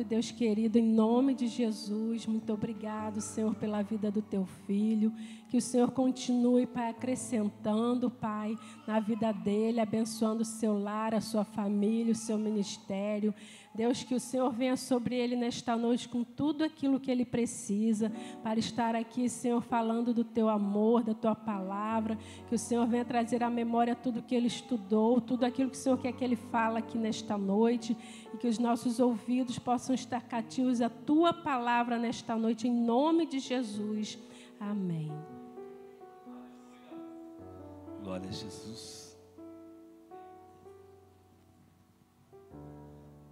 Deus querido, em nome de Jesus, muito obrigado, Senhor, pela vida do teu filho. Que o Senhor continue, Pai, acrescentando, Pai, na vida dele, abençoando o seu lar, a sua família, o seu ministério. Deus, que o Senhor venha sobre ele nesta noite com tudo aquilo que ele precisa para estar aqui, Senhor, falando do teu amor, da tua palavra. Que o Senhor venha trazer à memória tudo que ele estudou, tudo aquilo que o Senhor quer que ele fale aqui nesta noite. E que os nossos ouvidos possam estar cativos à tua palavra nesta noite, em nome de Jesus. Amém. Glória a Jesus.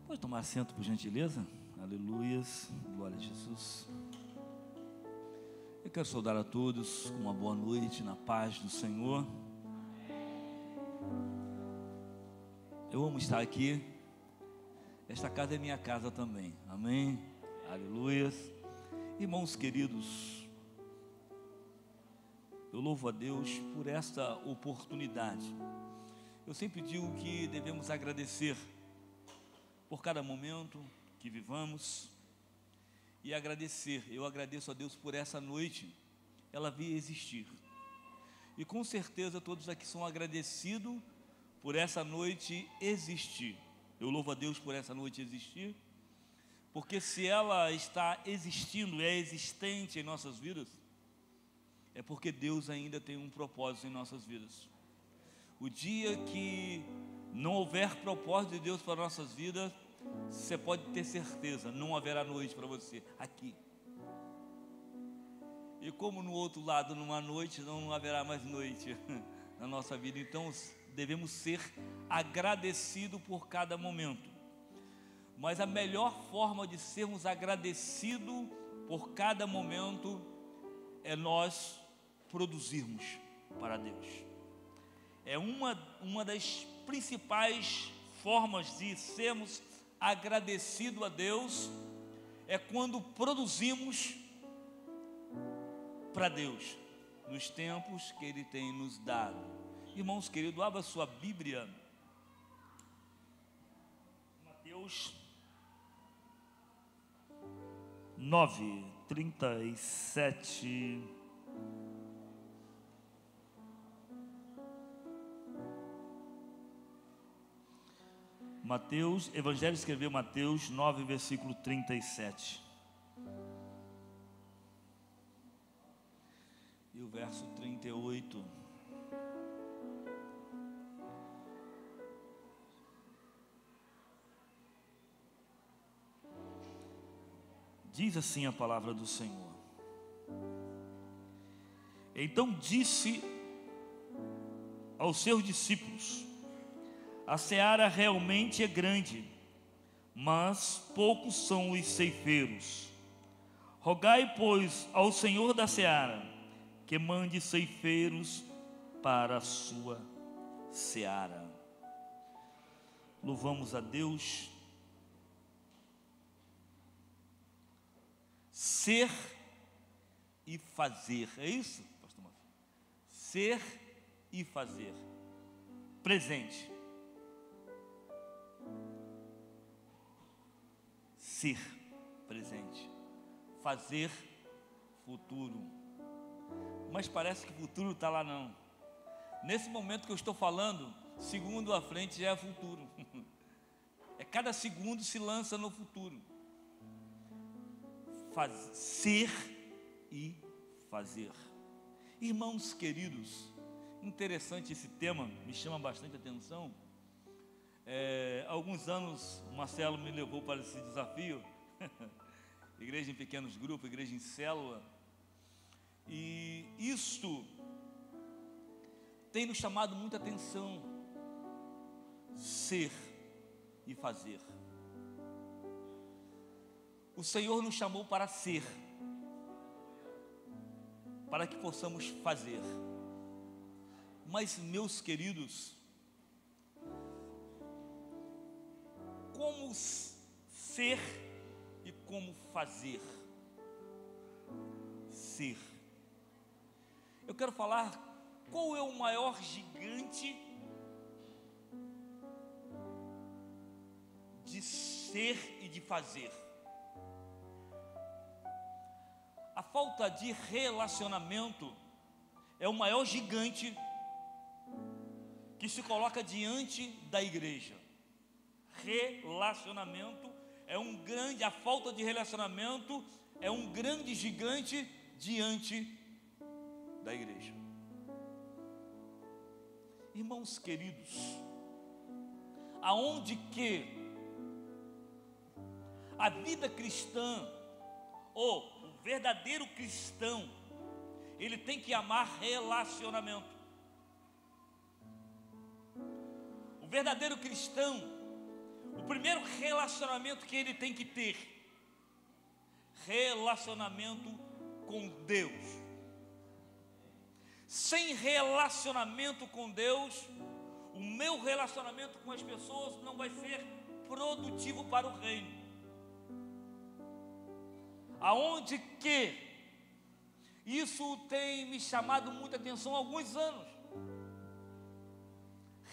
Pode tomar assento, por gentileza? Aleluias. Glória a Jesus. Eu quero saudar a todos com uma boa noite, na paz do Senhor. Eu amo estar aqui. Esta casa é minha casa também. Amém. Aleluias. Irmãos queridos, eu louvo a Deus por esta oportunidade. Eu sempre digo que devemos agradecer por cada momento que vivamos e agradecer. Eu agradeço a Deus por essa noite, ela vir existir. E com certeza todos aqui são agradecidos por essa noite existir. Eu louvo a Deus por essa noite existir, porque se ela está existindo, é existente em nossas vidas, é porque Deus ainda tem um propósito em nossas vidas. O dia que não houver propósito de Deus para nossas vidas, você pode ter certeza, não haverá noite para você aqui. E como no outro lado não há noite, não haverá mais noite na nossa vida. Então devemos ser agradecidos por cada momento. Mas a melhor forma de sermos agradecidos por cada momento é nós produzirmos para Deus. É uma das principais formas de sermos agradecidos a Deus, é quando produzimos para Deus, nos tempos que Ele tem nos dado. Irmãos queridos, abra sua Bíblia, Mateus 9:37. Mateus, Evangelho escreveu Mateus 9, versículo 37. E o verso 38. Diz assim a palavra do Senhor. Então disse aos seus discípulos: a seara realmente é grande, mas poucos são os ceifeiros. Rogai, pois, ao Senhor da seara, que mande ceifeiros para a sua seara. Louvamos a Deus. Ser e fazer, é isso, pastor Mafia? Ser e fazer. Presente. Ser, presente. Fazer, futuro. Mas parece que o futuro está lá não. Nesse momento que eu estou falando, segundo à frente já é futuro. É cada segundo se lança no futuro. Ser e fazer. Irmãos queridos, interessante esse tema, me chama bastante atenção. Alguns anos o Marcelo me levou para esse desafio, igreja em pequenos grupos, igreja em célula, e isto tem nos chamado muita atenção. Ser e fazer. O Senhor nos chamou para ser, para que possamos fazer. Mas, meus queridos, como ser e como fazer? Ser. Eu quero falar qual é o maior gigante de ser e de fazer. falta de relacionamento é o maior gigante que se coloca diante da igreja. Relacionamento é a falta de relacionamento é um grande gigante diante da igreja. Irmãos queridos, aonde que a vida cristã, ou o verdadeiro cristão, ele tem que amar relacionamento. O verdadeiro cristão, o primeiro relacionamento que ele tem que ter, relacionamento com Deus. Sem relacionamento com Deus, o meu relacionamento com as pessoas não vai ser produtivo para o reino. Aonde que isso tem me chamado muita atenção há alguns anos.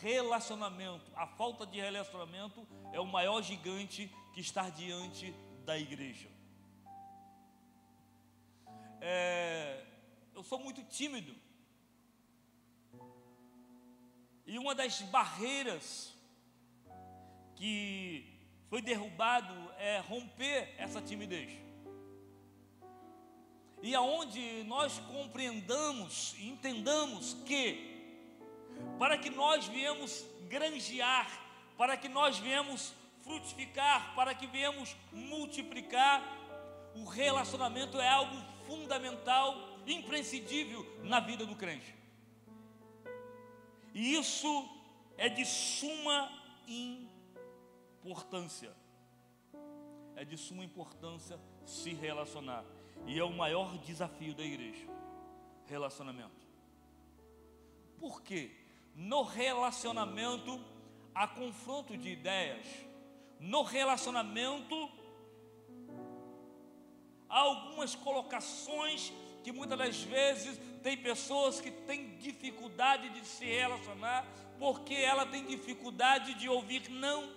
Relacionamento, a falta de relacionamento é o maior gigante que está diante da igreja. Eu sou muito tímido. E uma das barreiras que foi derrubado é romper essa timidez. E aonde nós compreendamos e entendamos que para que nós viemos granjear, para que nós viemos frutificar, para que viemos multiplicar, o relacionamento é algo fundamental, imprescindível na vida do crente. E isso é de suma importância. É de suma importância se relacionar. E é o maior desafio da igreja, relacionamento. Por quê? No relacionamento há confronto de ideias. No relacionamento há algumas colocações que muitas das vezes tem pessoas que têm dificuldade de se relacionar porque ela tem dificuldade de ouvir não.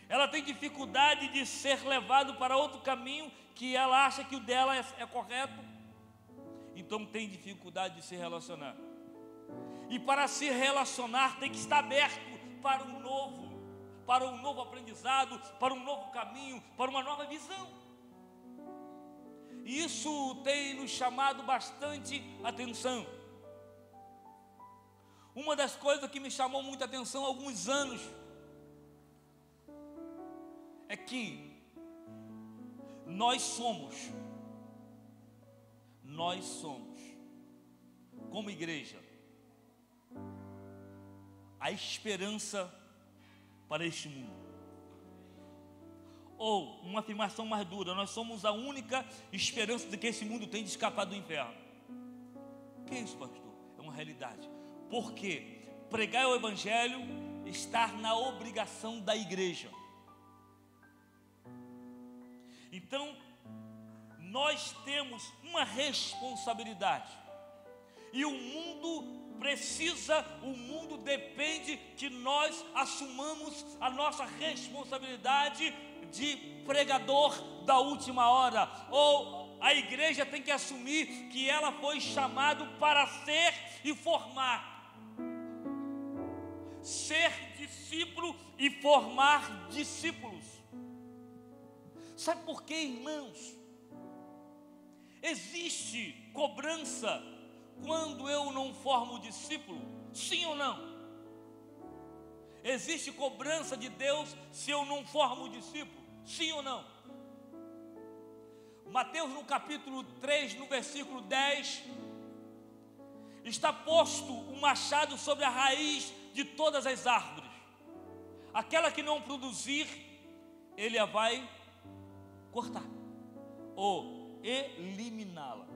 Ela tem dificuldade de ser levado para outro caminho que ela acha que o dela é correto. Então tem dificuldade de se relacionar. E para se relacionar tem que estar aberto para um novo aprendizado, para um novo caminho, para uma nova visão. Isso tem nos chamado bastante atenção. Uma das coisas que me chamou muita atenção há alguns anos é que nós somos, como igreja, a esperança para este mundo. Ou, uma afirmação mais dura, nós somos a única esperança de que esse mundo tem de escapar do inferno. O que é isso, pastor? É uma realidade. Porque pregar o evangelho está na obrigação da igreja. Então, nós temos uma responsabilidade. E o mundo depende que nós assumamos a nossa responsabilidade de pregador da última hora. Ou a igreja tem que assumir que ela foi chamada para ser e formar. Ser discípulo e formar discípulos. Sabe por quê, irmãos? Existe cobrança quando eu não formo discípulo? Sim ou não? Existe cobrança de Deus se eu não formo discípulo? Sim ou não? Mateus no capítulo 3, no versículo 10, está posto um machado sobre a raiz de todas as árvores. Aquela que não produzir, ele a vai cortar ou eliminá-la.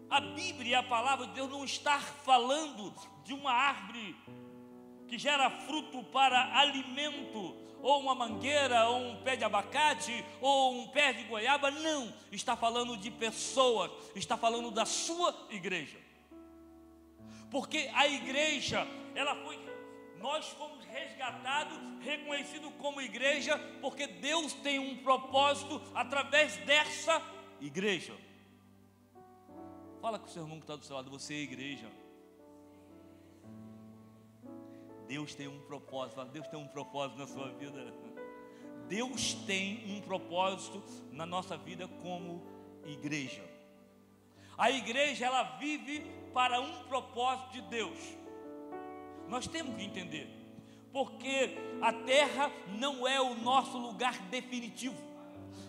A Bíblia e a palavra de Deus não está falando de uma árvore que gera fruto para alimento, ou uma mangueira, ou um pé de abacate, ou um pé de goiaba. Não, está falando de pessoas, está falando da sua igreja. Porque a igreja, ela foi Nós fomos resgatados, reconhecidos como igreja, porque Deus tem um propósito através dessa igreja. Fala com o seu irmão que está do seu lado, você é igreja. Deus tem um propósito, fala, Deus tem um propósito na sua vida. Deus tem um propósito na nossa vida como igreja. A igreja, ela vive para um propósito de Deus. Nós temos que entender, porque a terra não é o nosso lugar definitivo.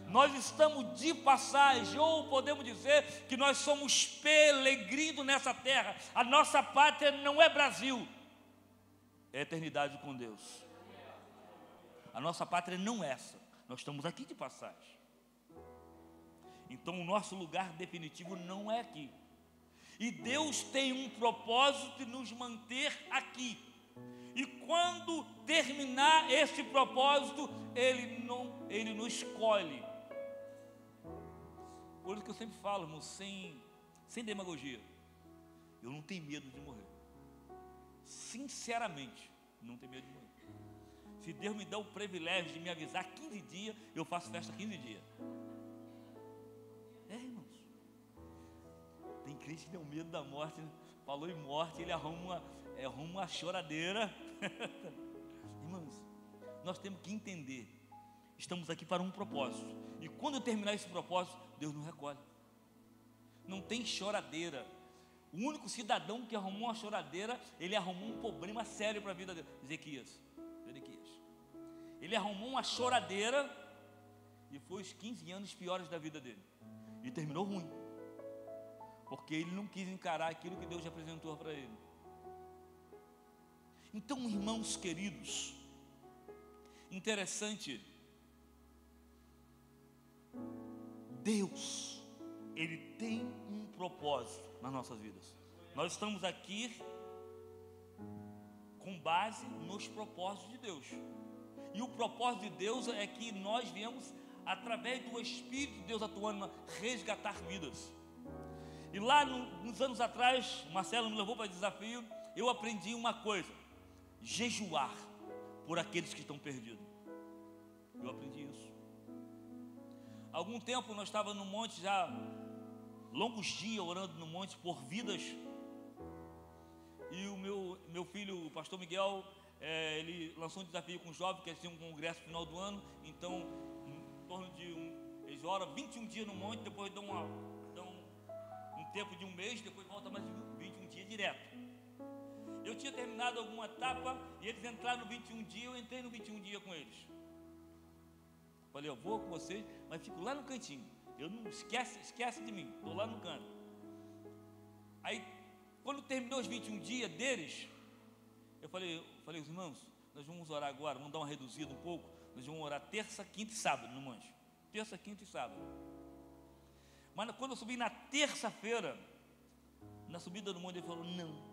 Nós estamos de passagem, ou podemos dizer que nós somos peregrinos nessa terra. A nossa pátria não é Brasil, é eternidade com Deus. A nossa pátria não é essa, nós estamos aqui de passagem. Então o nosso lugar definitivo não é aqui. E Deus tem um propósito de nos manter aqui. E quando terminar esse propósito, Ele nos escolhe. Por isso que eu sempre falo, irmão, sem demagogia, eu não tenho medo de morrer. Sinceramente, não tenho medo de morrer. Se Deus me dá o privilégio de me avisar 15 dias, eu faço festa 15 dias. Irmãos, tem crente que tem medo da morte, né? Falou em morte, ele arruma uma choradeira. Irmãos, nós temos que entender, estamos aqui para um propósito, e quando terminar esse propósito, Deus nos recolhe. Não tem choradeira. O único cidadão que arrumou uma choradeira, ele arrumou um problema sério para a vida dele. Ezequias. Ele arrumou uma choradeira e foi os 15 anos piores da vida dele. E terminou ruim, porque ele não quis encarar aquilo que Deus apresentou para ele. Então, irmãos queridos, interessante, Deus, Ele tem um propósito nas nossas vidas. Nós estamos aqui com base nos propósitos de Deus. E o propósito de Deus é que nós viemos, através do Espírito de Deus atuando, resgatar vidas. E lá nos anos atrás, Marcelo me levou para o desafio, eu aprendi uma coisa: jejuar por aqueles que estão perdidos. Eu aprendi isso. Algum tempo nós estávamos no monte, já longos dias orando no monte por vidas. E o meu filho, o pastor Miguel, ele lançou um desafio com os jovens, que eles tinham um congresso no final do ano. Então, em torno de eles oram 21 dias no monte, depois dão um tempo de um mês, depois volta mais 21 dias direto. Eu tinha terminado alguma etapa e eles entraram no 21 dias, eu entrei no 21 dias com eles. Falei, eu vou com vocês, mas fico lá no cantinho. Eu não esquece de mim, estou lá no canto. Aí, quando terminou os 21 dias deles, eu falei, os irmãos, nós vamos orar agora, vamos dar uma reduzida um pouco. Nós vamos orar terça, quinta e sábado no monte. Terça, quinta e sábado. Mas quando eu subi na terça-feira, na subida do monte, ele falou, não,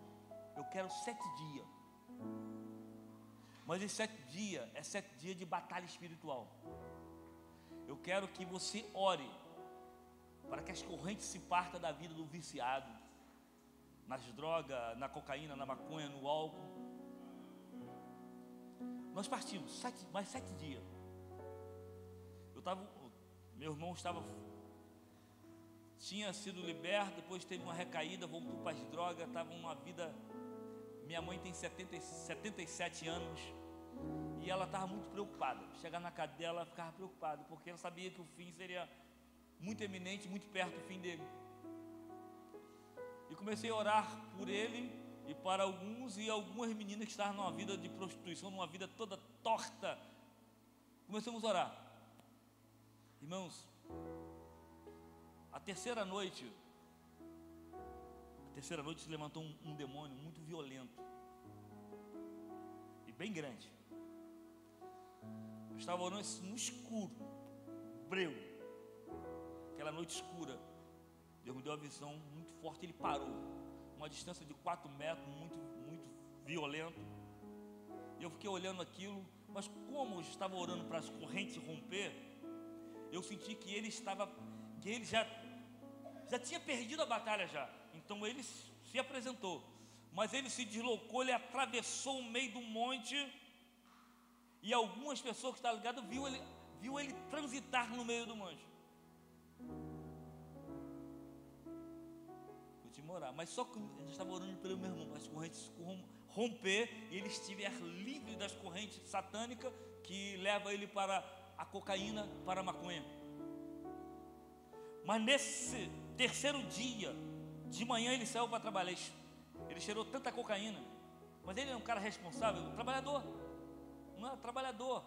eu quero 7 dias. Mas esses 7 dias é 7 dias de batalha espiritual. Eu quero que você ore para que as correntes se partam da vida do viciado, nas drogas, na cocaína, na maconha, no álcool. Nós partimos mais 7 dias. Meu irmão tinha sido liberto, depois teve uma recaída, voltou para as drogas, estava uma vida. Minha mãe tem 77 anos e ela estava muito preocupada. Chegar na casa dela, ela ficava preocupada, porque ela sabia que o fim seria muito eminente, muito perto do fim dele. E comecei a orar por ele e para alguns, e algumas meninas que estavam numa vida de prostituição, numa vida toda torta. Começamos a orar. Irmãos, a terceira noite se levantou um demônio muito violento e bem grande. Eu estava orando no escuro, breu, aquela noite escura. Deus me deu uma visão muito forte, ele parou, uma distância de 4 metros, muito violento. E eu fiquei olhando aquilo, mas como eu estava orando para as correntes romper, eu senti que ele já tinha perdido a batalha já. Então ele se apresentou, mas ele se deslocou, ele atravessou o meio do monte, e algumas pessoas que estavam ligadas viu ele transitar no meio do monte. Vou te morar, mas só que a gente estava orando pelo meu irmão, para as correntes romper, e ele estiver livre das correntes satânicas que leva ele para a cocaína, para a maconha. Mas nesse terceiro dia, de manhã ele saiu para trabalhar. Ele cheirou tanta cocaína, mas ele é um cara responsável, um trabalhador, não é trabalhador.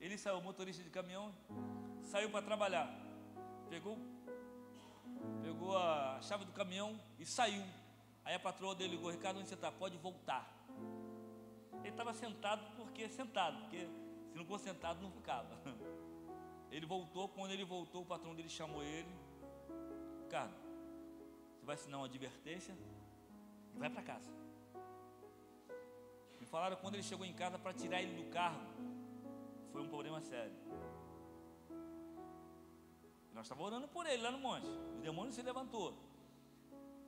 Ele saiu, motorista de caminhão, saiu para trabalhar, pegou a chave do caminhão e saiu. Aí a patroa dele ligou: Ricardo, onde você está? Pode voltar. Ele estava sentado, porque se não fosse sentado não ficava. Ele voltou, quando ele voltou, o patrão dele chamou ele: Ricardo, você vai assinar uma advertência e vai para casa. Me falaram quando ele chegou em casa para tirar ele do carro, foi um problema sério. Nós estávamos orando por ele lá no monte. O demônio se levantou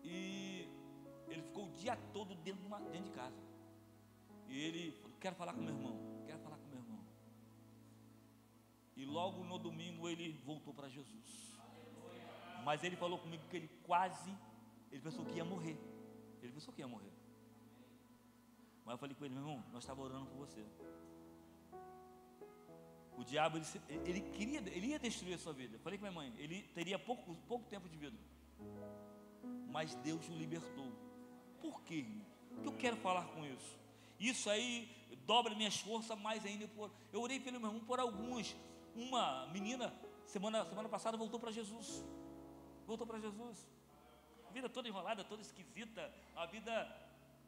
e ele ficou o dia todo dentro de casa. E ele falou: quero falar com meu irmão, quero falar com meu irmão. E logo no domingo ele voltou para Jesus. Mas ele falou comigo que ele pensou que ia morrer. Ele pensou que ia morrer. Mas eu falei com ele: meu irmão, nós estávamos orando por você. O diabo, ele ia destruir a sua vida. Eu falei com minha mãe, ele teria pouco tempo de vida. Mas Deus o libertou. Por quê? O que eu quero falar com isso? Isso aí dobra minhas forças mais ainda. Eu orei pelo meu irmão por alguns. Uma menina, semana passada, voltou para Jesus. Voltou para Jesus. A vida toda enrolada, toda esquisita. A vida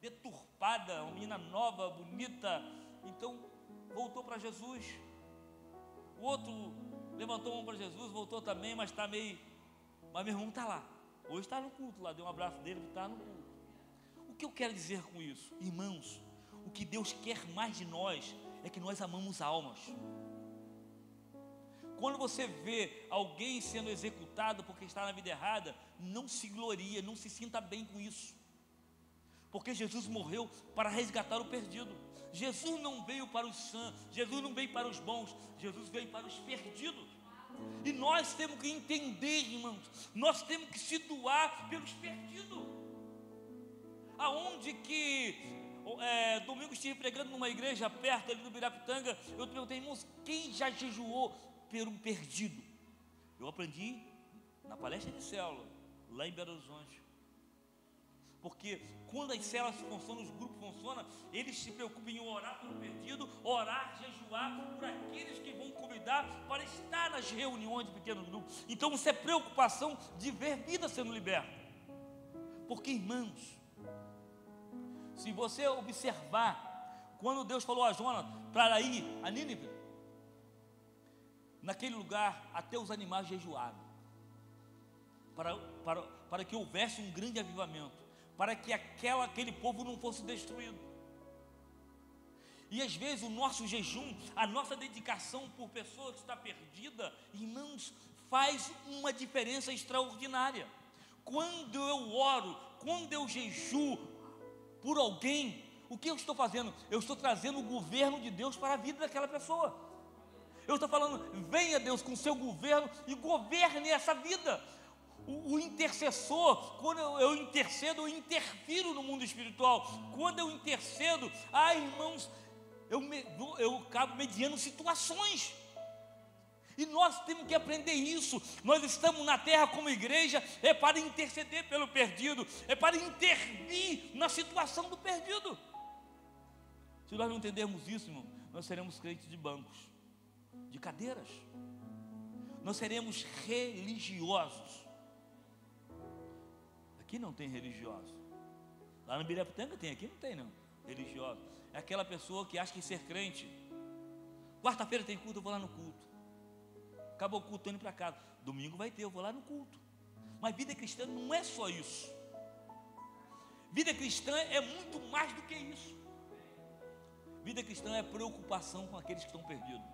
deturpada. Uma menina nova, bonita. Então, voltou para Jesus. O outro levantou a mão para Jesus, voltou também, mas está meio... Mas meu irmão está lá. Hoje está no culto lá, deu um abraço dele, está no culto. O que eu quero dizer com isso? Irmãos, o que Deus quer mais de nós é que nós amamos almas. Quando você vê alguém sendo executado porque está na vida errada, não se gloria, não se sinta bem com isso. Porque Jesus morreu para resgatar o perdido. Jesus não veio para os sãos, Jesus não veio para os bons, Jesus veio para os perdidos. E nós temos que entender, irmãos, nós temos que se doar pelos perdidos. Aonde que domingo estive pregando numa igreja perto ali do Birapitanga, eu perguntei: irmãos, quem já jejuou por um perdido? Eu aprendi na palestra de célula, lá em Belo Horizonte. Porque quando as células funcionam, os grupos funcionam, eles se preocupam em orar pelo perdido, orar, jejuar por aqueles que vão convidar para estar nas reuniões de pequenos grupos. Então isso é preocupação de ver vida sendo liberta. Porque, irmãos, se você observar, quando Deus falou a Jonas para ir a Nínive, naquele lugar até os animais jejuaram, para que houvesse um grande avivamento, para que aquele povo não fosse destruído. E às vezes o nosso jejum, a nossa dedicação por pessoa que está perdida, irmãos, faz uma diferença extraordinária. Quando eu oro, quando eu jejuo por alguém, o que eu estou fazendo? Eu estou trazendo o governo de Deus para a vida daquela pessoa. Eu estou falando: venha Deus com o seu governo e governe essa vida. O intercessor, quando eu intercedo, eu interfiro no mundo espiritual. Quando eu intercedo, irmãos, eu acabo mediando situações. E nós temos que aprender isso. Nós estamos na terra como igreja, é para interceder pelo perdido, é para intervir na situação do perdido. Se nós não entendermos isso, irmão, nós seremos crentes de bancos, de cadeiras. Nós seremos religiosos. Aqui não tem religioso. Lá no Birapitanga tem, aqui não tem não. Religioso. É aquela pessoa que acha que ser crente, quarta-feira tem culto, eu vou lá no culto. Acabou o culto, estou indo para casa. Domingo vai ter, eu vou lá no culto. Mas vida cristã não é só isso. Vida cristã é muito mais do que isso. Vida cristã é preocupação com aqueles que estão perdidos.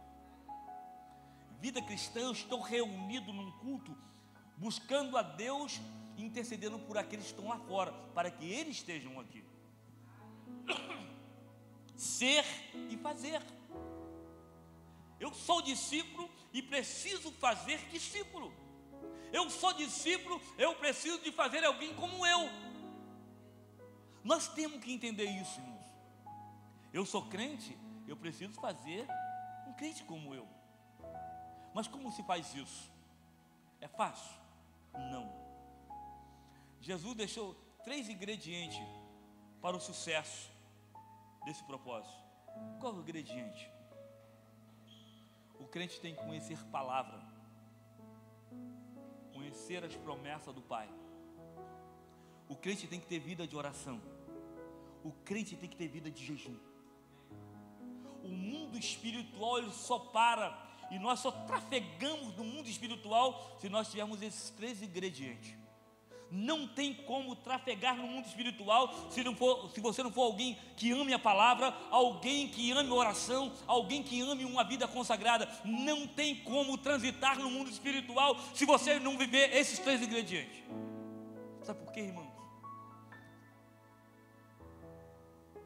Vida cristã, eu estou reunido num culto, buscando a Deus, intercedendo por aqueles que estão lá fora, para que eles estejam aqui. ser e fazer. Eu sou discípulo e preciso fazer discípulo. Eu sou discípulo, eu preciso de fazer alguém como eu. Nós temos que entender isso, irmãos. Eu sou crente, eu preciso fazer um crente como eu. Mas como se faz isso? É fácil? Não. Jesus deixou 3 ingredientes para o sucesso desse propósito. Qual é o ingrediente? O crente tem que conhecer a palavra, conhecer as promessas do Pai. O crente tem que ter vida de oração. O crente tem que ter vida de jejum. O mundo espiritual, ele só para, e nós só trafegamos no mundo espiritual se nós tivermos esses 3 ingredientes. Não tem como trafegar no mundo espiritual se você não for alguém que ame a palavra, alguém que ame a oração, alguém que ame uma vida consagrada. Não tem como transitar no mundo espiritual se você não viver esses 3 ingredientes. Sabe por quê, irmãos?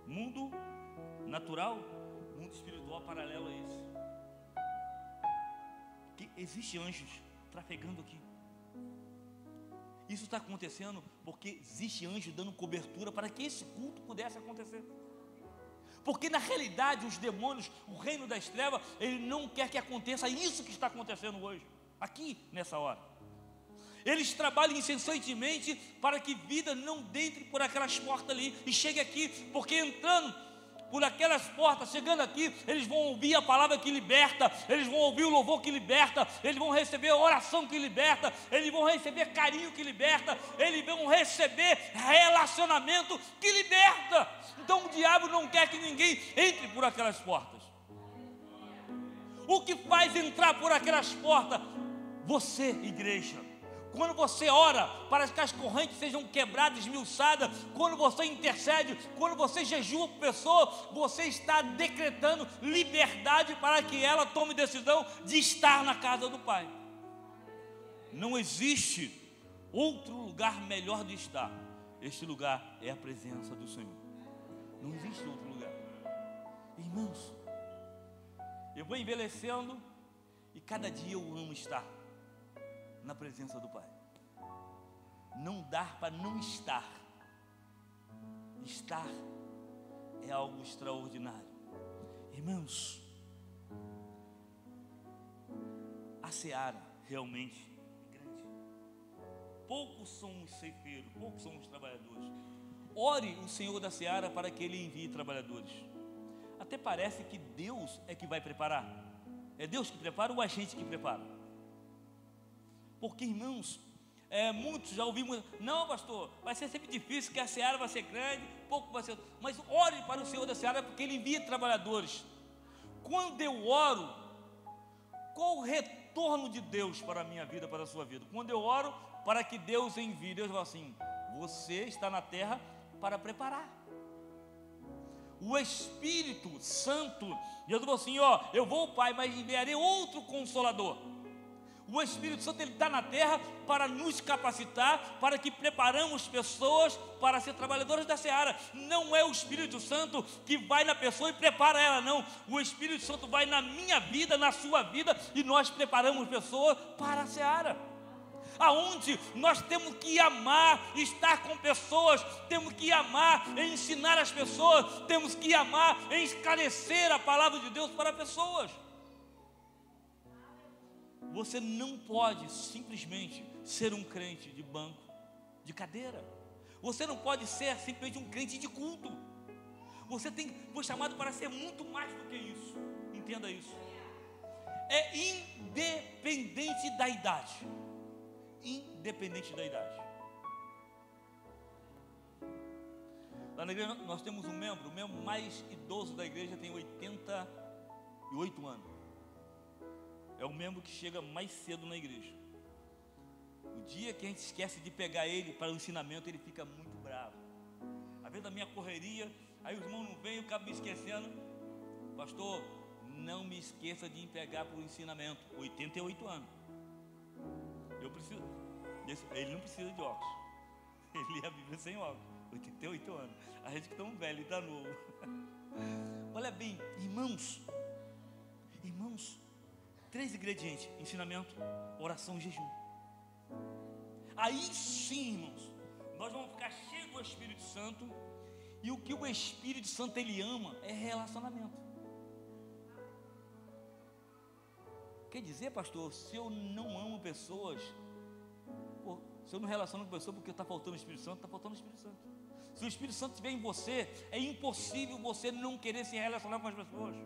Mundo natural, mundo espiritual paralelo a esse. Que existe anjos trafegando aqui. Isso está acontecendo porque existe anjo dando cobertura para que esse culto pudesse acontecer. Porque na realidade os demônios, o reino das trevas, ele não quer que aconteça isso que está acontecendo hoje, aqui nessa hora. Eles trabalham incessantemente para que vida não entre por aquelas portas ali e chegue aqui, porque entrando por aquelas portas, chegando aqui, eles vão ouvir a palavra que liberta, eles vão ouvir o louvor que liberta, eles vão receber a oração que liberta, eles vão receber carinho que liberta, eles vão receber relacionamento que liberta. Então o diabo não quer que ninguém entre por aquelas portas. O que faz entrar por aquelas portas? Você, igreja. Quando você ora para que as correntes sejam quebradas, esmiuçadas, quando você intercede, quando você jejua por pessoa, você está decretando liberdade para que ela tome decisão de estar na casa do Pai. Não existe outro lugar melhor de estar. Este lugar é a presença do Senhor. Não existe outro lugar. Irmãos, eu vou envelhecendo e cada dia eu amo estar na presença do Pai. Não dá para não estar. Estar é algo extraordinário. Irmãos, a seara realmente é grande. Poucos são os ceifeiros, poucos são os trabalhadores. Ore o Senhor da seara para que Ele envie trabalhadores. Até parece que Deus é que vai preparar. É Deus que prepara ou a gente que prepara? Porque, irmãos, muitos já ouvimos, não, pastor, vai ser sempre difícil, que a seara vai ser grande, pouco vai ser, mas ore para o Senhor da seara, porque Ele envia trabalhadores. Quando eu oro, qual o retorno de Deus para a minha vida, para a sua vida? Quando eu oro para que Deus envie, Deus fala assim, você está na terra para preparar. O Espírito Santo, Jesus falou assim, eu vou, Pai, mas enviarei outro Consolador. O Espírito Santo, ele está na terra para nos capacitar, para que preparamos pessoas para ser trabalhadores da seara. Não é o Espírito Santo que vai na pessoa e prepara ela, não. O Espírito Santo vai na minha vida, na sua vida, e nós preparamos pessoas para a seara. Aonde nós temos que amar, estar com pessoas, temos que amar, ensinar as pessoas, temos que amar, esclarecer a palavra de Deus para pessoas. Você não pode simplesmente ser um crente de banco, de cadeira. Você não pode ser simplesmente um crente de culto. Você foi chamado para ser muito mais do que isso. Entenda isso. É independente da idade. Independente da idade. Lá na igreja nós temos o membro mais idoso da igreja tem 88 anos. É o membro que chega mais cedo na igreja. O dia que a gente esquece de pegar ele para o ensinamento, ele fica muito bravo. Às vezes a minha correria, aí os irmãos não vêm, eu acabo me esquecendo. Pastor, não me esqueça de me pegar para o ensinamento. 88 anos. Eu preciso. Ele não precisa de óculos. Ele lê a Bíblia sem óculos. 88 anos. A gente que está um velho e está novo. Olha bem, irmãos, 3 ingredientes: ensinamento, oração e jejum. Aí sim, irmãos, nós vamos ficar cheios do Espírito Santo. E o que o Espírito Santo ele ama é relacionamento. Quer dizer, pastor, se eu não amo pessoas, se eu não relaciono com pessoas porque está faltando o Espírito Santo, está faltando o Espírito Santo. Se o Espírito Santo estiver em você, é impossível você não querer se relacionar com as pessoas.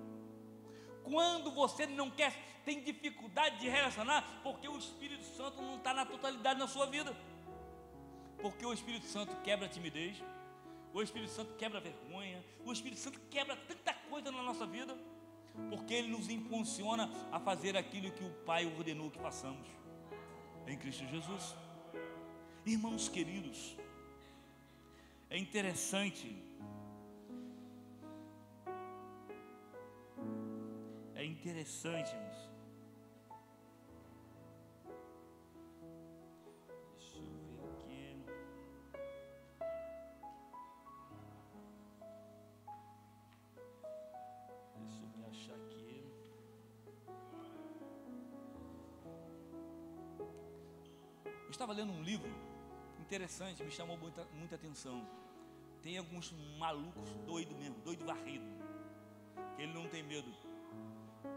Quando você não quer, tem dificuldade de relacionar, porque o Espírito Santo não está na totalidade na sua vida. Porque o Espírito Santo quebra a timidez, o Espírito Santo quebra a vergonha, o Espírito Santo quebra tanta coisa na nossa vida, porque ele nos impulsiona a fazer aquilo que o Pai ordenou que façamos em Cristo Jesus. Irmãos queridos, é interessante, irmãos. Deixa eu ver aqui. Deixa eu me achar aqui. Eu estava lendo um livro interessante, me chamou muita atenção. Tem alguns malucos doidos mesmo, doido varrido, que ele não tem medo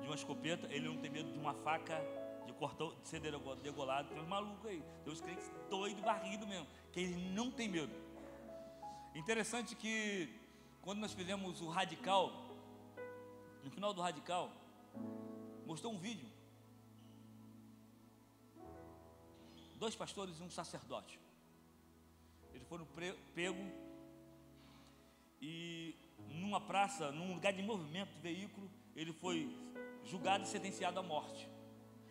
de uma escopeta, ele não tem medo de uma faca, de ser degolado. Tem uns malucos aí, tem uns crentes doido varrido mesmo, que ele não tem medo. Interessante que quando nós fizemos o Radical, no final do Radical, mostrou um vídeo, 2 pastores e um sacerdote. Eles foram pegos e numa praça, num lugar de movimento de veículo, ele foi julgado e sentenciado à morte.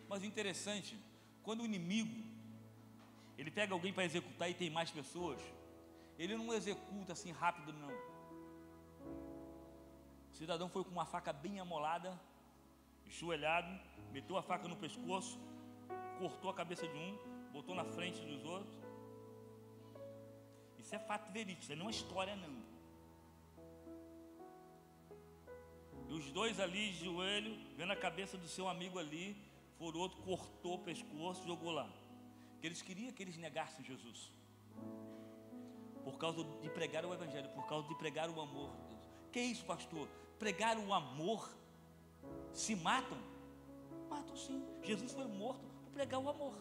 Mas interessante, quando o inimigo ele pega alguém para executar e tem mais pessoas, ele não executa assim rápido não. O cidadão foi com uma faca bem amolada, enxoelhado, meteu a faca no pescoço, cortou a cabeça de um, botou na frente dos outros. Isso é fato verídico, isso não é história não. E os 2 ali de joelho, vendo a cabeça do seu amigo ali, for outro, cortou o pescoço, jogou lá. Porque eles queriam que eles negassem Jesus, por causa de pregar o Evangelho, por causa de pregar o amor de Deus. Que é isso, pastor? Pregar o amor? Se matam? Matam sim. Jesus foi morto por pregar o amor.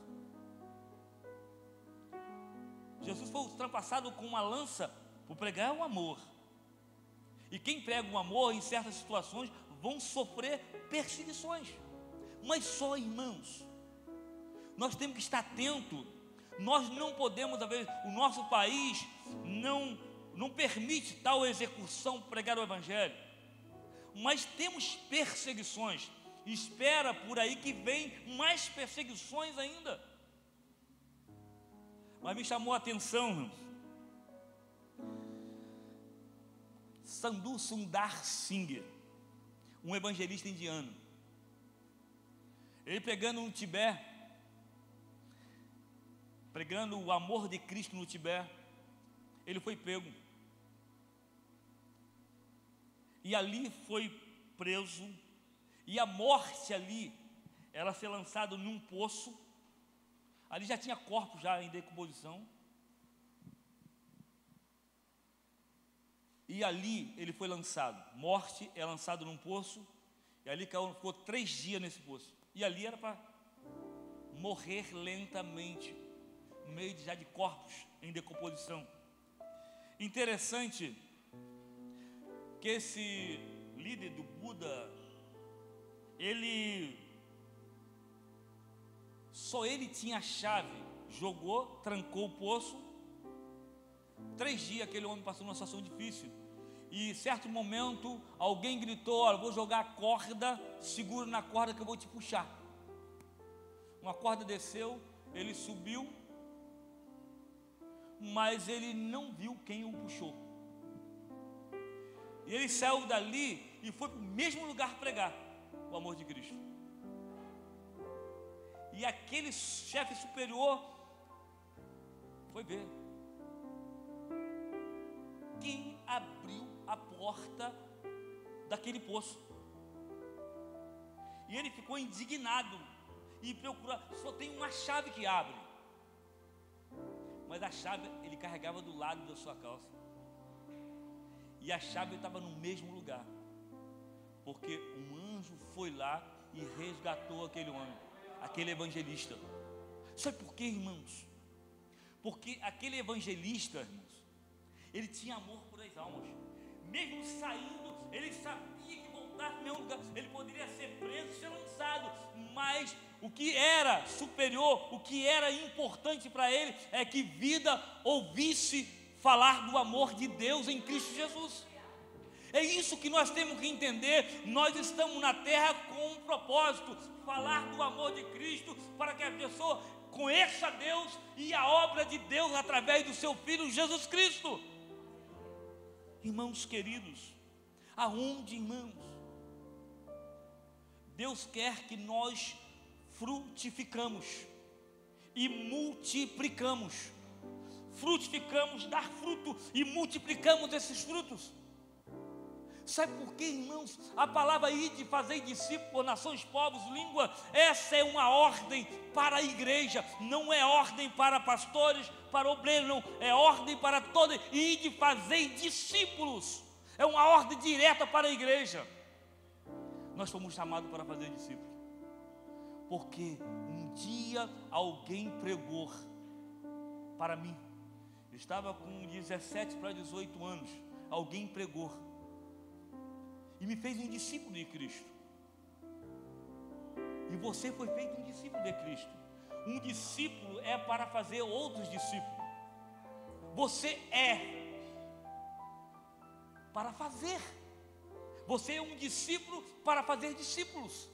Jesus foi ultrapassado com uma lança por pregar o amor. E quem prega o amor em certas situações vão sofrer perseguições. Mas só, irmãos, nós temos que estar atentos. Nós não podemos, às vezes, o nosso país não permite tal execução pregar o Evangelho. Mas temos perseguições. Espera por aí que vem mais perseguições ainda. Mas me chamou a atenção, irmãos, Sadhu Sundar Singh, um evangelista indiano. Ele pregando no Tibete, pregando o amor de Cristo no Tibete, ele foi pego. E ali foi preso, e a morte ali, ela foi lançada num poço. Ali já tinha corpos já em decomposição. E ali ele foi lançado. Morte é lançado num poço. E ali ficou 3 dias nesse poço. E ali era para morrer lentamente, no meio já de corpos em decomposição. Interessante que esse líder do Buda, só ele tinha a chave, jogou, trancou o poço. 3 dias aquele homem passou numa situação difícil. E em certo momento alguém gritou: olha, vou jogar a corda, segura na corda que eu vou te puxar. Uma corda desceu, ele subiu, mas ele não viu quem o puxou. E ele saiu dali e foi para o mesmo lugar pregar o amor de Cristo. E aquele chefe superior foi ver quem abriu a porta daquele poço. E ele ficou indignado e procurou. Só tem uma chave que abre, mas a chave ele carregava do lado da sua calça, e a chave estava no mesmo lugar, porque um anjo foi lá e resgatou aquele homem, aquele evangelista. Sabe por quê, irmãos? Porque aquele evangelista, irmãos, ele tinha amor por as almas. Mesmo saindo, ele sabia que voltar no mesmo lugar, ele poderia ser preso e ser lançado, mas o que era superior, o que era importante para ele, é que vida ouvisse falar do amor de Deus em Cristo Jesus. É isso que nós temos que entender. Nós estamos na terra com um propósito: falar do amor de Cristo, para que a pessoa conheça Deus e a obra de Deus através do seu Filho Jesus Cristo. Irmãos queridos, aonde, irmãos, Deus quer que nós frutificamos e multiplicamos. Frutificamos, dar fruto e multiplicamos esses frutos. Sabe por quê, irmãos? A palavra ide, fazer discípulos, nações, povos, língua, essa é uma ordem para a igreja, não é ordem para pastores, para obreiros, não, é ordem para todos. Ide, fazer discípulos, é uma ordem direta para a igreja. Nós fomos chamados para fazer discípulos, porque um dia alguém pregou para mim. Eu estava com 17 para 18 anos, alguém pregou e me fez um discípulo de Cristo. E você foi feito um discípulo de Cristo. Um discípulo é para fazer outros discípulos. Você é para fazer. Você é um discípulo para fazer discípulos.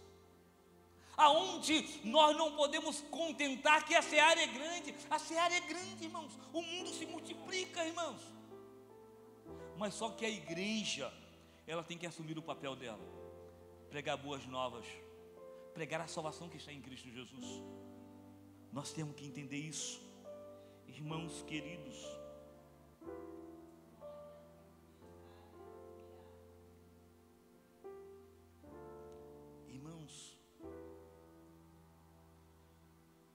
Aonde nós não podemos contentar que a seara é grande. A seara é grande, irmãos. O mundo se multiplica, irmãos. Mas só que a igreja, ela tem que assumir o papel dela, pregar boas novas, pregar a salvação que está em Cristo Jesus. Nós temos que entender isso, irmãos queridos. Irmãos,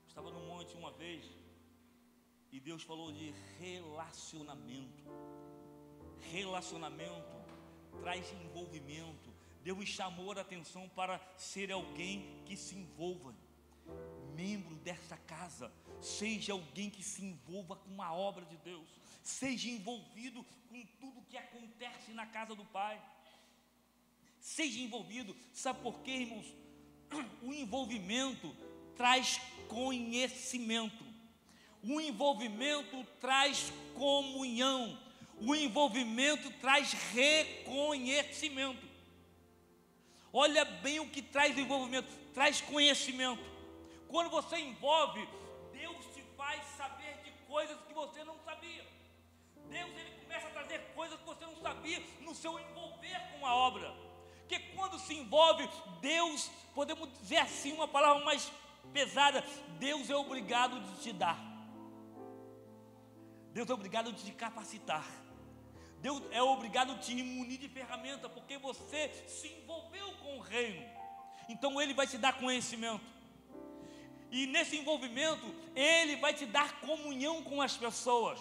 estava no monte uma vez e Deus falou de relacionamento. Relacionamento traz envolvimento. Deus me chamou a atenção para ser alguém que se envolva. Membro dessa casa, seja alguém que se envolva com a obra de Deus, seja envolvido com tudo que acontece na casa do Pai. Seja envolvido. Sabe por quê, irmãos? O envolvimento traz conhecimento. O envolvimento traz comunhão. O envolvimento traz reconhecimento. Olha bem o que traz envolvimento. Traz conhecimento. Quando você envolve, Deus te faz saber de coisas que você não sabia. Deus, ele começa a trazer coisas que você não sabia no seu envolver com a obra. Porque quando se envolve, Deus, podemos dizer assim, uma palavra mais pesada, Deus é obrigado de te dar. Deus é obrigado de te capacitar. Deus é obrigado a te munir de ferramenta, porque você se envolveu com o reino. Então Ele vai te dar conhecimento. E nesse envolvimento, Ele vai te dar comunhão com as pessoas.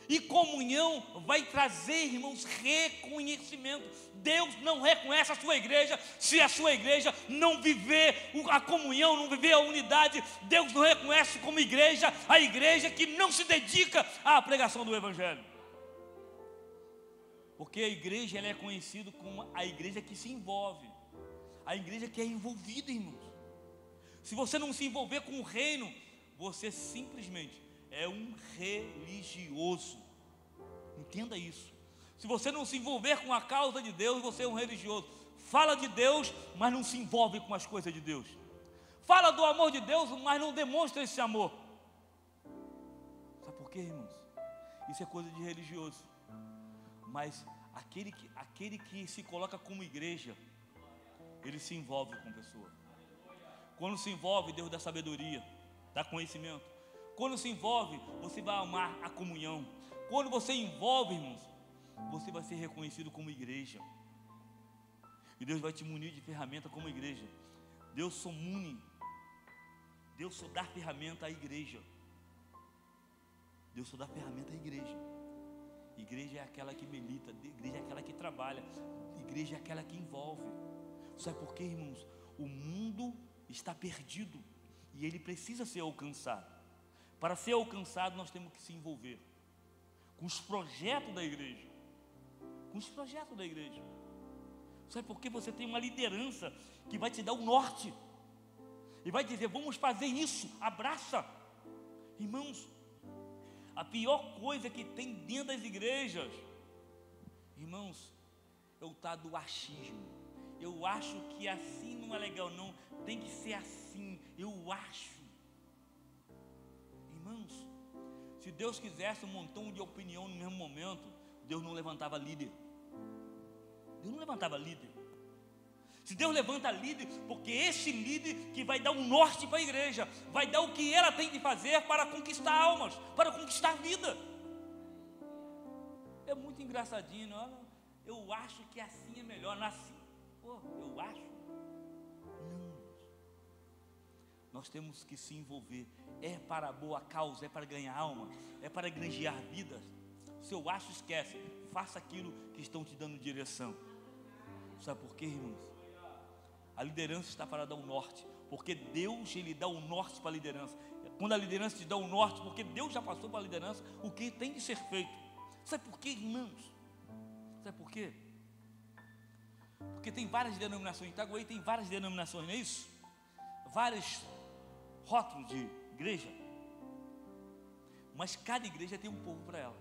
E comunhão vai trazer, irmãos, reconhecimento. Deus não reconhece a sua igreja se a sua igreja não viver a comunhão, não viver a unidade. Deus não reconhece como igreja a igreja que não se dedica à pregação do Evangelho. Porque a igreja, ela é conhecida como a igreja que se envolve, a igreja que é envolvida, irmãos. Se você não se envolver com o reino, você simplesmente é um religioso. Entenda isso. Se você não se envolver com a causa de Deus, você é um religioso. Fala de Deus, mas não se envolve com as coisas de Deus. Fala do amor de Deus, mas não demonstra esse amor. Sabe por quê, irmãos? Isso é coisa de religioso. Mas aquele que se coloca como igreja, ele se envolve com a pessoa. Quando se envolve, Deus dá sabedoria, dá conhecimento. Quando se envolve, você vai amar a comunhão. Quando você envolve, irmãos, você vai ser reconhecido como igreja. E Deus vai te munir de ferramenta como igreja. Deus só mune, Deus só dá ferramenta à igreja. Deus só dá ferramenta à igreja. Igreja é aquela que milita, igreja é aquela que trabalha, igreja é aquela que envolve. Sabe por quê, irmãos? O mundo está perdido e ele precisa ser alcançado. Para ser alcançado, nós temos que se envolver com os projetos da igreja. Com os projetos da igreja. Sabe por quê? Você tem uma liderança que vai te dar o norte e vai dizer: vamos fazer isso, abraça. Irmãos, a pior coisa que tem dentro das igrejas, irmãos, é o tal do achismo. Eu acho que assim não é legal, não, tem que ser assim, eu acho. Irmãos, se Deus quisesse um montão de opinião no mesmo momento, Deus não levantava líder. Deus não levantava líder. Se Deus levanta líder, porque esse líder que vai dar um norte para a igreja, vai dar o que ela tem que fazer para conquistar almas, para conquistar vida. É muito engraçadinho, olha, eu acho que assim é melhor, nasci. Pô, eu acho. Não. Nós temos que se envolver. É para a boa causa, é para ganhar alma, é para granjear vidas. Se eu acho, esquece. Faça aquilo que estão te dando direção. Sabe por quê, irmãos? A liderança está para dar um norte, porque Deus, Ele dá um norte para a liderança. Quando a liderança te dá um norte, porque Deus já passou para a liderança o que tem de ser feito. Sabe por quê, irmãos? Sabe por quê? Porque tem várias denominações. Em Itaguaí tem várias denominações, não é isso? Vários rótulos de igreja. Mas cada igreja tem um povo para ela.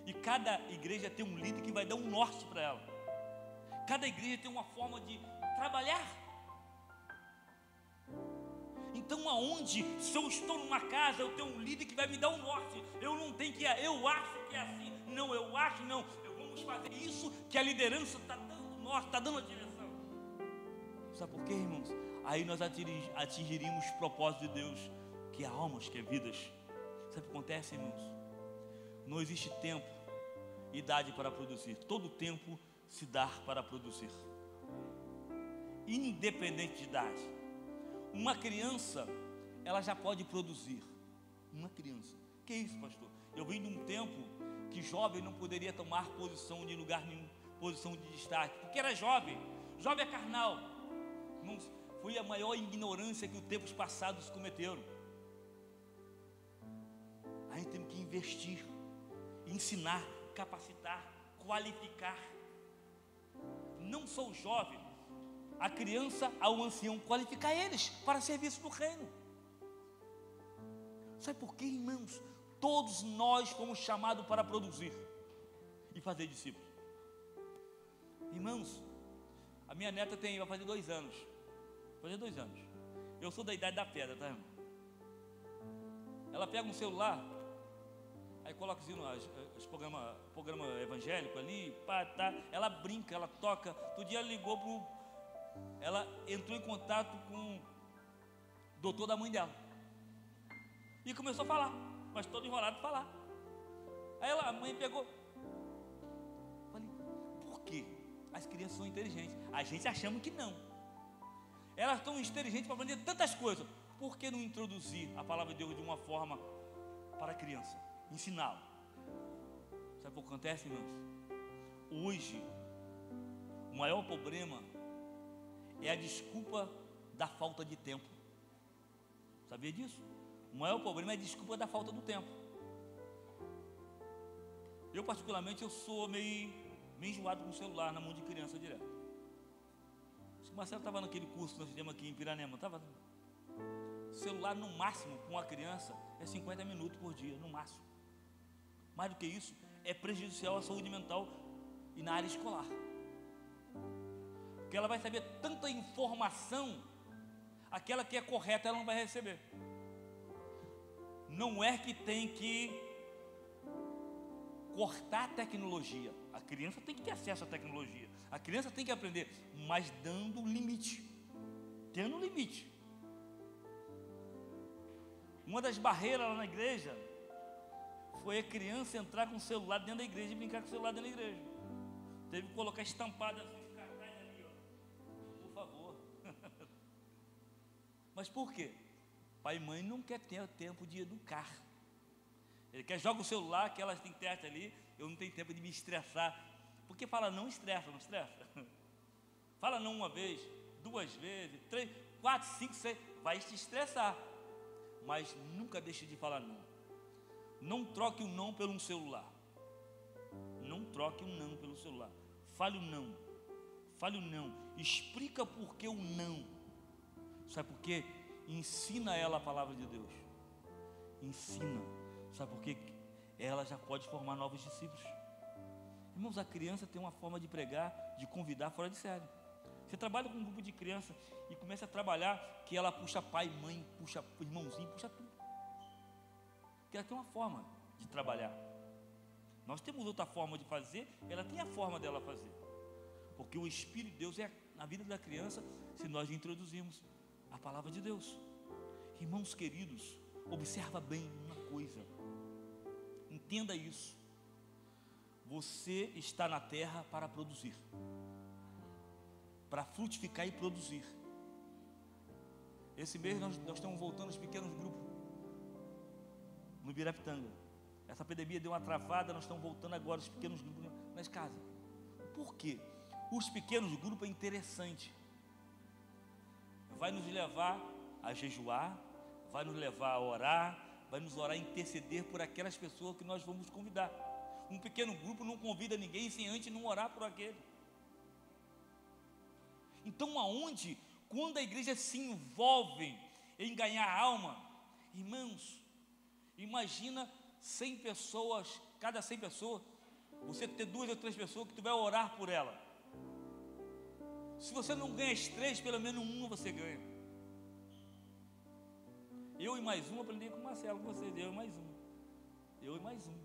E cada igreja tem um líder que vai dar um norte para ela. Cada igreja tem uma forma de trabalhar. Então aonde, se eu estou numa casa, eu tenho um líder que vai me dar um norte. Eu não tenho que, eu acho que é assim. Não, eu acho não. Vamos fazer isso que a liderança está dando norte, está dando a direção. Sabe por quê, irmãos? Aí nós atingiríamos o propósito de Deus, que é almas, que é vidas. Sabe o que acontece, irmãos? Não existe tempo, idade para produzir. Todo tempo se dá para produzir, independente de idade. Uma criança, ela já pode produzir. Uma criança. Que isso, pastor? Eu vim de um tempo que jovem não poderia tomar posição de lugar nenhum, posição de destaque, porque era jovem. Jovem é carnal. Irmãos, foi a maior ignorância que os tempos passados cometeram. A gente tem que investir, ensinar, capacitar, qualificar. Não só o jovem, a criança ao ancião, qualificar eles para serviço do reino. Sabe por quê, irmãos? Todos nós fomos chamados para produzir e fazer discípulos. Irmãos, a minha neta vai fazer 2 anos. Vai fazer 2 anos. Eu sou da idade da pedra, tá, irmão? Ela pega um celular, aí coloca assim os programa evangélico ali, pá, tá. Ela brinca, ela toca. Outro dia ela ligou ela entrou em contato com o doutor da mãe dela e começou a falar, mas todo enrolado de falar. Aí a mãe pegou. Falei, por quê? As crianças são inteligentes. A gente achamos que não. Elas estão inteligentes para aprender tantas coisas. Por que não introduzir a palavra de Deus de uma forma para a criança? Ensiná-la. Sabe o que acontece, irmãos? Hoje, o maior problema é a desculpa da falta de tempo. Sabia disso? O maior problema é a desculpa da falta do tempo. Eu particularmente, eu sou meio enjoado com o celular na mão de criança direto. O Marcelo estava naquele curso que nós fizemos aqui em Piranema, estava. Celular no máximo com uma criança é 50 minutos por dia, no máximo. Mais do que isso, é prejudicial à saúde mental e na área escolar. Porque ela vai saber tanta informação, aquela que é correta ela não vai receber. Não é que tem que cortar a tecnologia. A criança tem que ter acesso à tecnologia. A criança tem que aprender, mas dando limite. Tendo limite. Uma das barreiras lá na igreja foi a criança entrar com o celular dentro da igreja e brincar com o celular dentro da igreja. Teve que colocar estampado assim, os cartazes ali, Mas por quê? Pai e mãe não quer ter tempo de educar. Ele quer jogar o celular, que elas têm teste ali, eu não tenho tempo de me estressar. Porque fala não estressa, não estressa? Fala não uma vez, 2 vezes, 3, 4, 5, 6, vai te estressar. Mas nunca deixe de falar não. Não troque o não pelo celular. Não troque o não pelo celular. Fale o não. Fale o não. Explica por que o não. Sabe por quê? Ensina ela a palavra de Deus. Ensina. Sabe por quê? Ela já pode formar novos discípulos. Irmãos, a criança tem uma forma de pregar, de convidar fora de série. Você trabalha com um grupo de criança e começa a trabalhar que ela puxa pai, mãe, puxa irmãozinho, puxa tudo. Porque ela tem uma forma de trabalhar. Nós temos outra forma de fazer, ela tem a forma dela fazer. Porque o Espírito de Deus é na vida da criança, se nós introduzimos a palavra de Deus. Irmãos queridos, observa bem uma coisa. Entenda isso. Você está na terra para produzir. Para frutificar e produzir. Esse mês nós estamos voltando aos pequenos grupos. No Ibirapitanga. Essa pandemia deu uma travada, nós estamos voltando agora os pequenos grupos nas casas. Por quê? Os pequenos grupos é interessante. Vai nos levar a jejuar, vai nos levar a orar, vai nos orar a interceder por aquelas pessoas que nós vamos convidar. Um pequeno grupo não convida ninguém sem antes não orar por aquele. Então quando a igreja se envolve em ganhar alma, irmãos, imagina 100 pessoas, cada 100 pessoas, você ter 2 ou 3 pessoas que tu vai orar por ela. Se você não ganha as 3, pelo menos uma você ganha. Eu e mais um, aprendi com o Marcelo, com vocês, eu e mais um. Eu e mais um.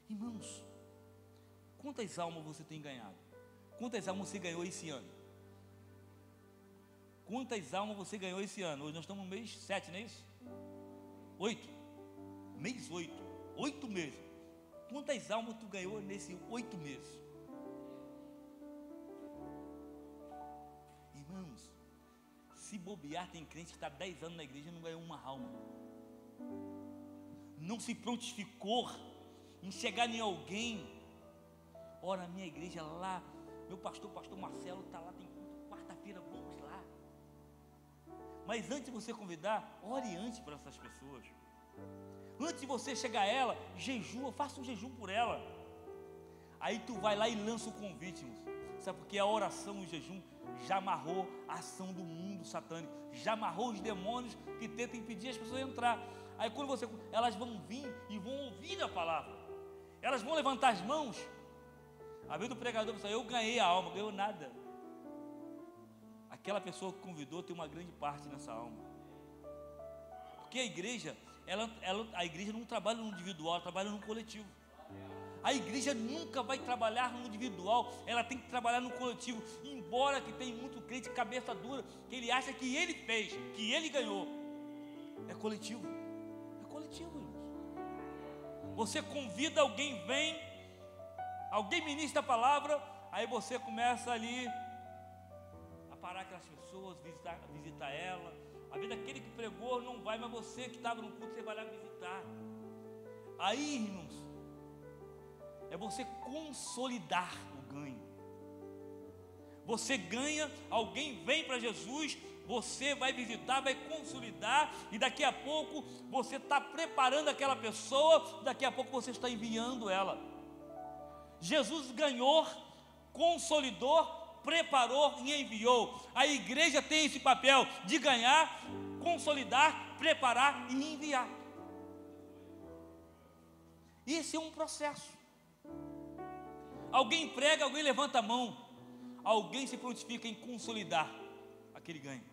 Irmãos, quantas almas você tem ganhado? Quantas almas você ganhou esse ano? Quantas almas você ganhou esse ano? Hoje nós estamos no mês 7, não é isso? 8. Mês 8. 8 meses. Quantas almas tu ganhou nesses 8 meses? Irmãos, se bobear, tem crente que está 10 anos na igreja e não ganhou uma alma. Não se prontificou em chegar em alguém. Ora, a minha igreja lá, meu pastor Marcelo está lá, tem quarta-feira, vamos lá. Mas antes de você convidar, ore antes para essas pessoas. Antes de você chegar a ela, jejua, faça um jejum por ela. Aí tu vai lá e lança o convite, irmãos. Sabe por quê? A oração e o jejum já amarrou a ação do mundo satânico, já amarrou os demônios que tentam impedir as pessoas de entrar. Aí quando elas vão vir e vão ouvir a palavra, elas vão levantar as mãos. A vez do pregador, eu ganhei a alma, ganhou nada. Aquela pessoa que convidou tem uma grande parte nessa alma. Porque a igreja, a igreja não trabalha no individual, ela trabalha no coletivo. A igreja nunca vai trabalhar no individual, ela tem que trabalhar no coletivo. Embora que tem muito crente cabeça dura, que ele acha que ele fez, que ele ganhou. É coletivo. É coletivo, irmãos. Você convida, alguém vem, alguém ministra a palavra, aí você começa ali a parar aquelas pessoas, visitar ela. A vida daquele que pregou não vai, mas você que estava no culto, você vai lá visitar. Aí, irmãos, é você consolidar o ganho. Você ganha, alguém vem para Jesus, você vai visitar, vai consolidar, e daqui a pouco você está preparando aquela pessoa, daqui a pouco você está enviando ela. Jesus ganhou, consolidou, preparou e enviou. A igreja tem esse papel de ganhar, consolidar, preparar e enviar. Esse é um processo. Alguém prega, alguém levanta a mão, alguém se prontifica em consolidar aquele ganho.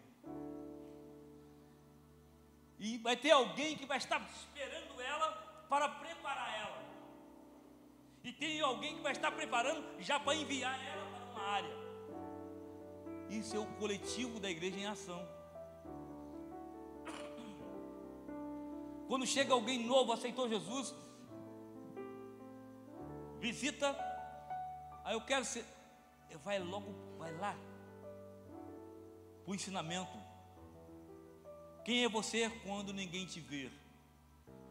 E vai ter alguém que vai estar esperando ela para preparar ela. E tem alguém que vai estar preparando já para enviar ela para uma área. Isso é o coletivo da igreja em ação. Quando chega alguém novo, aceitou Jesus, visita, aí eu quero ser, vai lá para o ensinamento. Quem é você quando ninguém te vê?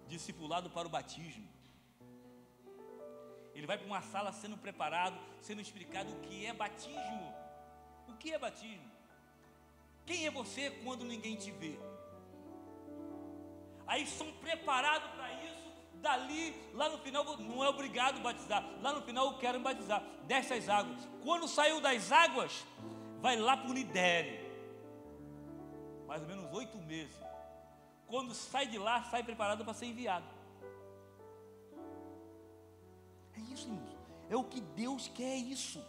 Discipulado para o batismo. Ele vai para uma sala sendo preparado, sendo explicado o que é batismo. O que é batismo? Quem é você quando ninguém te vê? Aí são preparados para isso. Dali, lá no final, não é obrigado a batizar. Lá no final, eu quero batizar. Desce as águas. Quando saiu das águas, vai lá para o Nidério. Mais ou menos 8 meses. Quando sai de lá, sai preparado para ser enviado. É isso, irmãos. É o que Deus quer, é isso.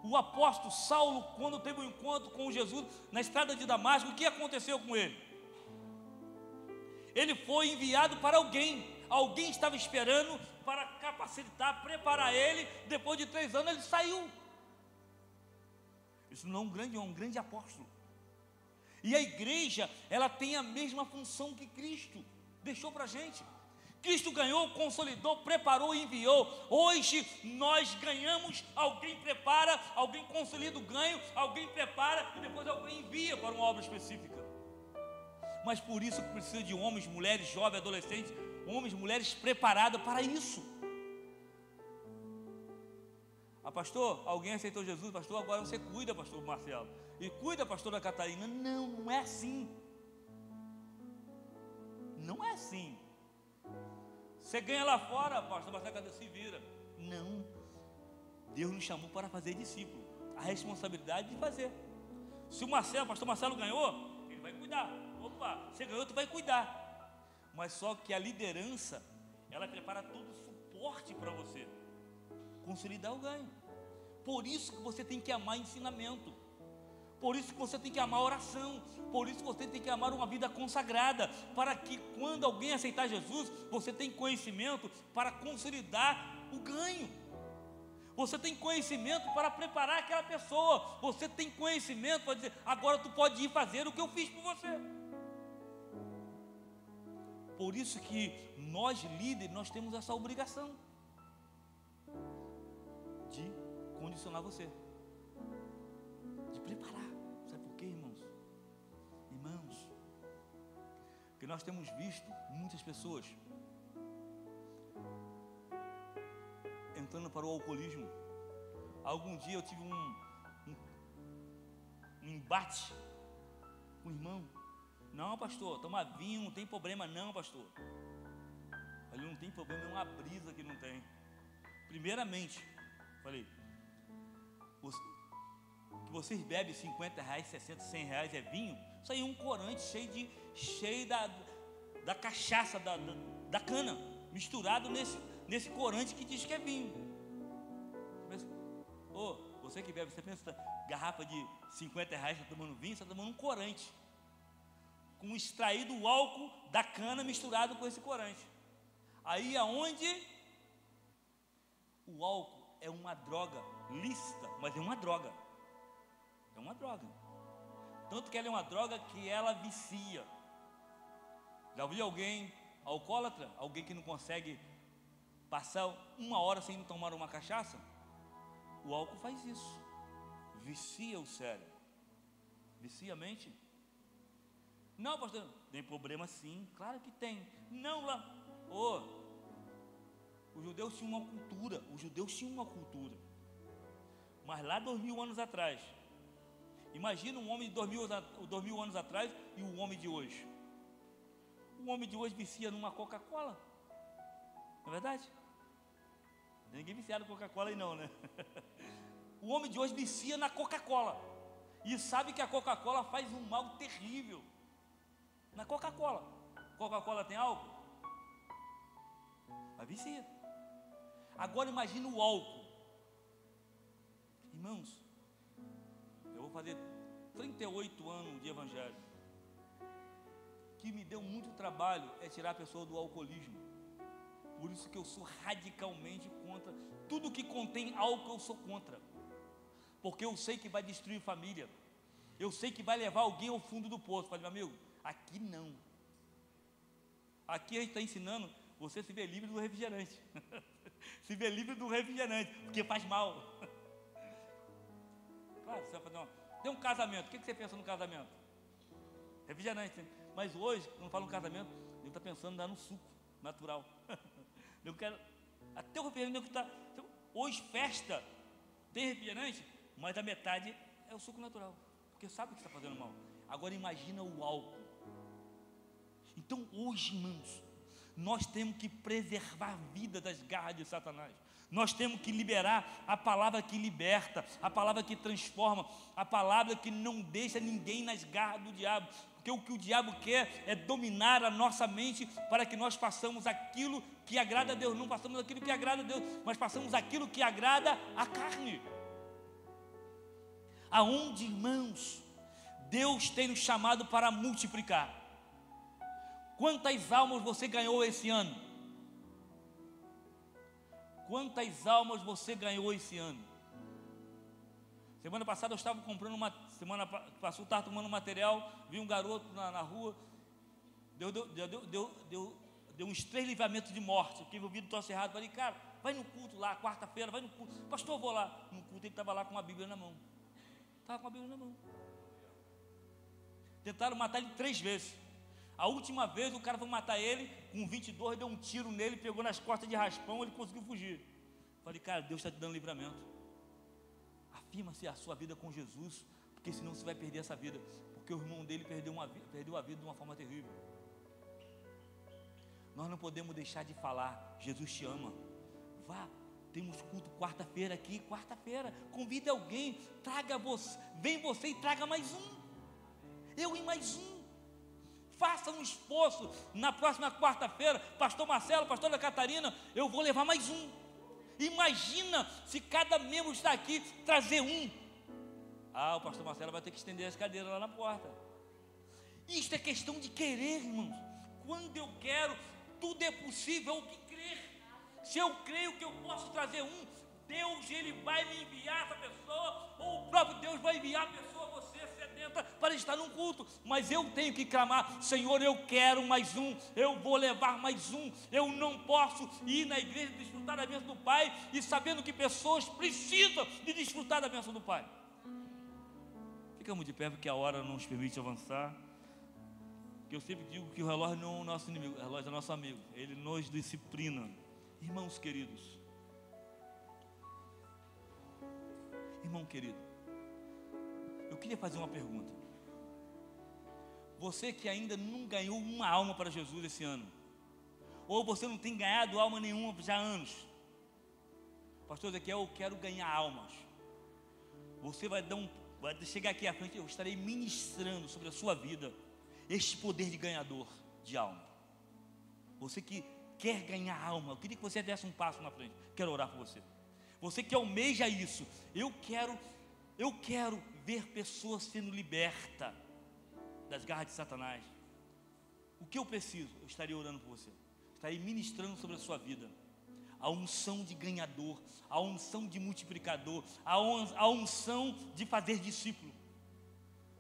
O apóstolo Saulo, quando teve um encontro com Jesus na estrada de Damasco, o que aconteceu com ele? Ele foi enviado para alguém. Alguém estava esperando para capacitar, preparar ele. Depois de 3 anos ele saiu. Isso não é um grande apóstolo. E a igreja, ela tem a mesma função que Cristo deixou para a gente. Cristo ganhou, consolidou, preparou e enviou. Hoje nós ganhamos, alguém prepara, alguém consolida o ganho, alguém prepara e depois alguém envia para uma obra específica. Mas por isso que precisa de homens, mulheres, jovens, adolescentes, homens, mulheres preparados para isso. Ah, pastor, alguém aceitou Jesus, pastor, agora você cuida, pastor Marcelo, e cuida, pastora Catarina. Não, não é assim. Não é assim. Você ganha lá fora, pastor Marcelo, cadê? Se vira. Não. Deus nos chamou para fazer discípulo. A responsabilidade de fazer. Se o pastor Marcelo ganhou, ele vai cuidar. Opa, você ganhou, tu vai cuidar. Mas só que a liderança, ela prepara todo o suporte para você consolidar o ganho. Por isso que você tem que amar ensinamento. Por isso que você tem que amar oração. Por isso que você tem que amar uma vida consagrada. Para que quando alguém aceitar Jesus, você tem conhecimento para consolidar o ganho. Você tem conhecimento para preparar aquela pessoa. Você tem conhecimento para dizer, agora tu pode ir fazer o que eu fiz por você. Por isso que nós líderes, nós temos essa obrigação de condicionar você, de preparar. Sabe por quê, irmãos? Irmãos, porque nós temos visto muitas pessoas entrando para o alcoolismo. Algum dia eu tive um embate com o irmão. Não, pastor, toma vinho, não tem problema não, pastor. Ali não tem problema, é uma brisa que não tem. Primeiramente, falei, que vocês bebem 50 reais, 60, 100 reais é vinho. Isso aí é um corante cheio da cachaça, da cana, misturado nesse corante que diz que é vinho. Você que bebe, você pensa, garrafa de 50 reais, está tomando vinho, você está tomando um corante, com extraído o álcool da cana misturado com esse corante. Aí aonde o álcool é uma droga lícita, mas é uma droga. É uma droga. Tanto que ela é uma droga que ela vicia. Já ouviu alguém alcoólatra? Alguém que não consegue passar 1 hora sem tomar uma cachaça? O álcool faz isso. Vicia o cérebro. Vicia a mente. Não, pastor, tem problema sim. Claro que tem. Não lá. Os judeus tinham uma cultura. Mas lá 2000 anos atrás. Imagina um homem de 2000 anos atrás e o homem de hoje. O homem de hoje vicia numa Coca-Cola. Não é verdade? Ninguém viciado na Coca-Cola aí não, né? O homem de hoje vicia na Coca-Cola. E sabe que a Coca-Cola faz um mal terrível. Na Coca-Cola. Coca-Cola tem álcool? Mas vicia. Agora imagina o álcool. Irmãos, eu vou fazer 38 anos de evangelho. O que me deu muito trabalho é tirar a pessoa do alcoolismo. Por isso que eu sou radicalmente contra. Tudo que contém álcool eu sou contra. Porque eu sei que vai destruir família. Eu sei que vai levar alguém ao fundo do poço. Falei, meu amigo, aqui não. Aqui a gente está ensinando você se ver livre do refrigerante. Se ver livre do refrigerante, porque faz mal. Claro, você vai fazer tem um casamento. O que você pensa no casamento? Refrigerante. Mas hoje, quando falo no casamento, eu estou pensando em dar no suco natural. Eu quero, até o refrigerante que está. Hoje, festa, tem refrigerante, mas a metade é o suco natural, porque sabe que está fazendo mal. Agora imagina o álcool. Então hoje, irmãos, nós temos que preservar a vida das garras de Satanás. Nós temos que liberar a palavra que liberta, a palavra que transforma, a palavra que não deixa ninguém nas garras do diabo. Porque o que o diabo quer é dominar a nossa mente para que nós façamos aquilo que agrada a Deus. Não façamos aquilo que agrada a Deus, mas façamos aquilo que agrada a carne. Aonde, irmãos, Deus tem nos chamado para multiplicar. Quantas almas você ganhou esse ano? Quantas almas você ganhou esse ano? Semana passada eu estava comprando semana passada eu estava tomando material, vi um garoto na rua, deu uns 3 livramentos de morte, fiquei envolvido troço errado, falei, cara, vai no culto lá, quarta-feira, vai no culto, pastor, eu vou lá, no culto ele estava lá com uma Bíblia na mão, tentaram matar ele 3 vezes, a última vez o cara foi matar ele, com 22, deu um tiro nele, pegou nas costas de raspão, ele conseguiu fugir. Falei, cara, Deus está te dando livramento. Afirma-se a sua vida com Jesus, porque senão você vai perder essa vida, porque o irmão dele perdeu a vida de uma forma terrível. Nós não podemos deixar de falar, Jesus te ama. Vá, temos culto quarta-feira aqui, convide alguém, vem você e traga mais um, eu e mais um. Faça um esforço, na próxima quarta-feira, pastor Marcelo, pastora Catarina, eu vou levar mais um. Imagina se cada membro está aqui, trazer um. O pastor Marcelo vai ter que estender as cadeiras lá na porta. Isto é questão de querer, irmãos. Quando eu quero, tudo é possível, é o que crer. Se eu creio que eu posso trazer um, Deus, Ele vai me enviar essa pessoa, ou o próprio Deus vai enviar a pessoa, você sedenta, para estar num culto. Mas eu tenho que clamar, Senhor, eu quero mais um, eu vou levar mais um. Eu não posso ir na igreja e desfrutar da bênção do Pai, e sabendo que pessoas precisam de desfrutar da bênção do Pai. Ficamos de pé, porque a hora não nos permite avançar. Que eu sempre digo que o relógio não é o nosso inimigo, o relógio é nosso amigo, ele nos disciplina. Irmãos queridos, irmão querido, eu queria fazer uma pergunta. Você que ainda não ganhou uma alma para Jesus esse ano, ou você não tem ganhado alma nenhuma já há anos, pastor Ezequiel, eu quero ganhar almas. Você vai chegar aqui à frente, eu estarei ministrando sobre a sua vida este poder de ganhador de alma. Você que quer ganhar alma, eu queria que você desse um passo na frente. Quero orar por você. Você que almeja isso, eu quero ver pessoas sendo libertas das garras de Satanás. O que eu preciso? Eu estarei orando por você, estarei ministrando sobre a sua vida a unção de ganhador, a unção de multiplicador, a unção de fazer discípulo.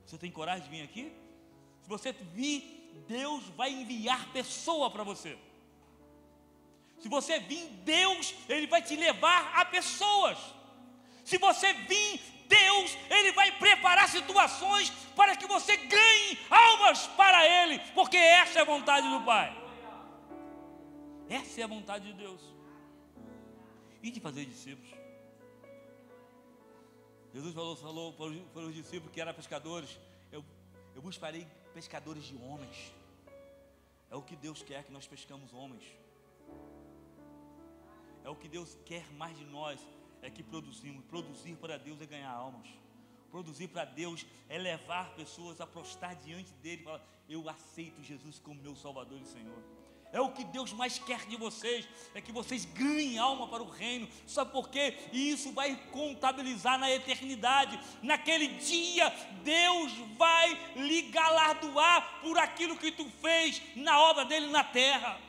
Você tem coragem de vir aqui? Se você vir, Deus vai enviar pessoa para você. Se você vir, Deus, Ele vai te levar a pessoas. Se você vir, Deus, Ele vai preparar situações para que você ganhe almas para Ele, porque essa é a vontade do Pai. Essa é a vontade de Deus. E de fazer discípulos. Jesus falou para os discípulos que eram pescadores, eu vos farei pescadores de homens. É o que Deus quer, que nós pescamos homens. É o que Deus quer mais de nós, é que produzimos. Produzir para Deus é ganhar almas. Produzir para Deus é levar pessoas a prostrar diante dele e falar, eu aceito Jesus como meu Salvador e Senhor. É o que Deus mais quer de vocês, é que vocês ganhem alma para o reino. Sabe por quê? E isso vai contabilizar na eternidade. Naquele dia, Deus vai lhe galardoar por aquilo que tu fez na obra dele na terra.